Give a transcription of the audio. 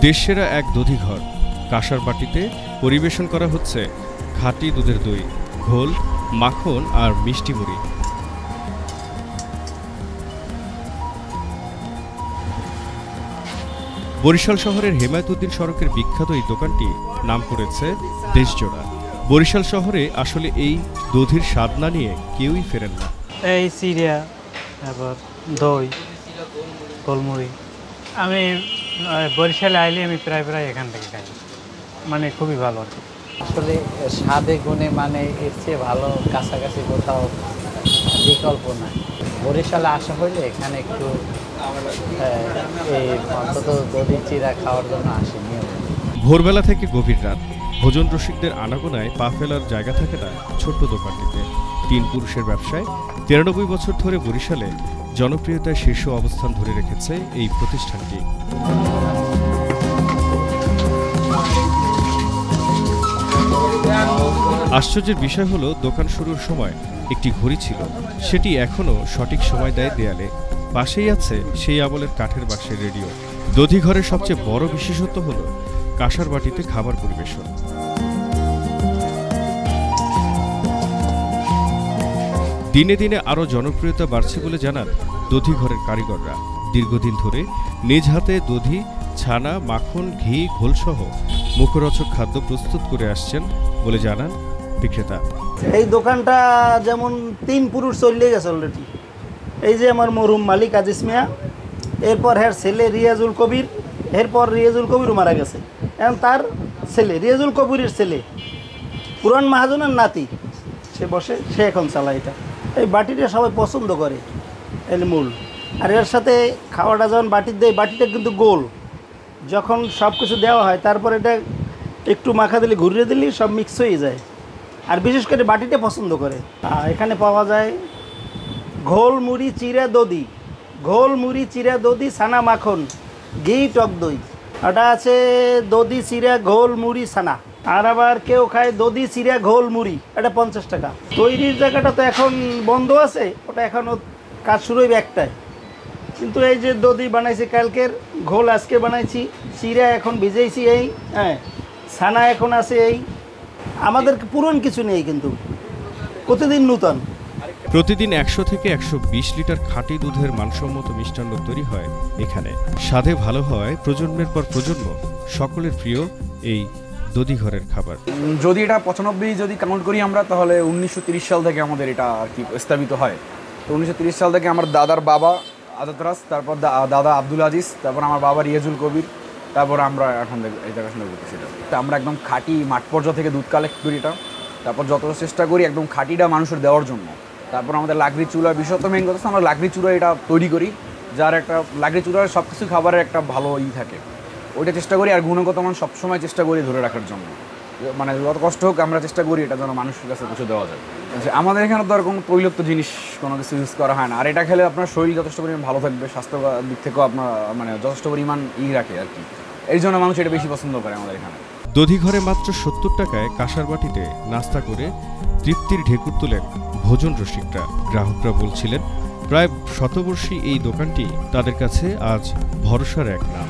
দেশসেরা এক দধিঘর কাঁসার বাটিতে পরিবেশন করা হচ্ছে খাঁটি দুধের দই, ঘোল, মাখন আর মিষ্টি মুড়ি। বরিশাল শহরের হেমায়েতুদ্দিন সড়কের বিখ্যাত এই দোকানটি নাম করেছে দেশজোড়া। বরিশাল শহরে আসলে এই দধির স্বাদ না নিয়ে কেউই ফেরেন না। এই সিরিয়া, তারপর দই, গোলমুড়ি। আমি বরিশালে আইলে আমি প্রায় এখান থেকে খাই, মানে খুবই ভালো আর কি। আসলে স্বাদে গুণে মানে এর চেয়ে ভালো কাছাকাছি কোথাও বিকল্প নাই। বরিশালে আসা হইলে এখানে একটু এই অন্তত দধি চিরা খাওয়ার জন্য আসি নিয়ম। ভোরবেলা থেকে গভীর রাত ভোজন রসিকদের আনাগোনায় পা ফেলার জায়গা থাকে না ছোট্ট দোকানটিতে। 3 পুরুষের ব্যবসায় 93 বছর ধরে বরিশালে জনপ্রিয়তায় শীর্ষ অবস্থান ধরে রেখেছে এই প্রতিষ্ঠানটি। আশ্চর্যের বিষয় হলো, দোকান শুরুর সময় একটি ঘড়ি ছিল, সেটি এখনও সঠিক সময় দেয় দেয়ালে। পাশেই আছে সেই আমলের কাঠের বাক্সের রেডিও। দধিঘরের সবচেয়ে বড় বিশেষত্ব হল কাঁসার বাটিতে খাবার পরিবেশন। দিনে দিনে আরও জনপ্রিয়তা বাড়ছে বলে জানান দধিঘরের কারিগররা। দীর্ঘদিন ধরে নিজ হাতে দধি, ছানা, মাখন, ঘি, ঘোলসহ মুখরোচক খাদ্য প্রস্তুত করে আসছেন বলে জানান বিক্রেতা। এই দোকানটা যেমন 3 পুরুষ চলে গেছে অলরেডি। এই যে আমার মরহুম মালিক আজিজ মিয়া, এরপর হ্যার ছেলে রিয়াজুল কবির, এরপর রিয়াজুল কবিরও মারা গেছে। এখন তার ছেলে রিয়াজুল কবিরের ছেলে পুরান মাহাজনের নাতি সে বসে, সে এখন চালায় এটা। এই বাটিটা সবাই পছন্দ করে, এর মূল। আর এর সাথে খাওয়াটা যখন বাটির দেয়, বাটিটা কিন্তু গোল। যখন সব কিছু দেওয়া হয় তারপর এটা একটু মাখা দিলে, ঘুরিয়ে দিলে সব মিক্স হয়ে যায়। আর বিশেষ করে বাটিটা পছন্দ করে। এখানে পাওয়া যায় ঘোল, মুড়ি, চিরা, দধি, ঘোল, মুড়ি, চিরা, দধি, ছানা, মাখন, ঘি, টক দই। ওটা আছে দধি, চিরা, ঘোল, মুড়ি, ছানা। আর আবার কেউ খায় দধি, চিরা, ঘোল, মুড়ি, এটা 50 টাকা। তৈরির জায়গাটা তো এখন বন্ধ আছে, ওটা এখনও কাজ শুরু হইবে একটায়। কিন্তু এই যে দধি বানাইছি কালকের, ঘোল আজকে বানাইছি, চিরা এখন ভিজাইছি, এই ছানা এখন আছে। এই আমাদের পুরন কিছু নেই, কিন্তু প্রতিদিন নূতন। প্রতিদিন 100 থেকে 120 লিটার খাঁটি দুধের মানসম্মত মিষ্টান্ন তৈরি হয় এখানে। স্বাদে ভালো হয় প্রজন্মের পর প্রজন্ম সকলের প্রিয় এই দধিঘরের খাবার। যদি এটা 95 যদি কাউন্ট করি আমরা, তাহলে 1930 সাল থেকে আমাদের এটা আর কি স্থাপিত হয়। তো 1930 সাল থেকে আমার দাদার বাবা আজাদরাজ, তারপর দাদা আব্দুল আজিজ, তারপর আমার বাবা রিয়াজুল কবির, তারপর আমরা এখন এই দেখাশোনা করতেছি। এটা আমরা একদম খাঁটি মাঠ পর্যায় থেকে দুধ কালেক্ট করি এটা, তারপর যতটা চেষ্টা করি একদম খাঁটিটা মানুষের দেওয়ার জন্য। তারপর আমাদের লাকড়ি চুলা, বিষয় তো মেন কথা আমরা লাকড়ি চুলা এটা তৈরি করি, যার একটা লাকড়ি চুলার সব কিছু খাবারের একটা ভালো থাকে, ওইটা চেষ্টা করি। আর গুণগত মান সবসময় চেষ্টা করি ধরে রাখার জন্য, মানে যত কষ্ট হোক আমরা চেষ্টা করি এটা যেন মানুষের কাছে পৌঁছে দেওয়া যায়। আমাদের এখানে তো আর কোনো তৈলাক্ত জিনিস কোনো কিছু ইউজ করা হয় না। আর এটা খেলে আপনার শরীর যথেষ্ট পরিমাণ ভালো থাকবে, স্বাস্থ্য দিক থেকেও আপনার মানে যথেষ্ট পরিমাণ রাখে আর কি। এই জন্য মানুষ এটা বেশি পছন্দ করে আমাদের এখানে। দধিঘরে মাত্র 70 টাকায় কাঁসার বাটিতে নাস্তা করে তৃপ্তির ঢেকুর তোলেন ভোজন রসিকরা। গ্রাহকরা বলছিলেন, প্রায় শতবর্ষী এই দোকানটি তাদের কাছে আজ ভরসার এক নাম।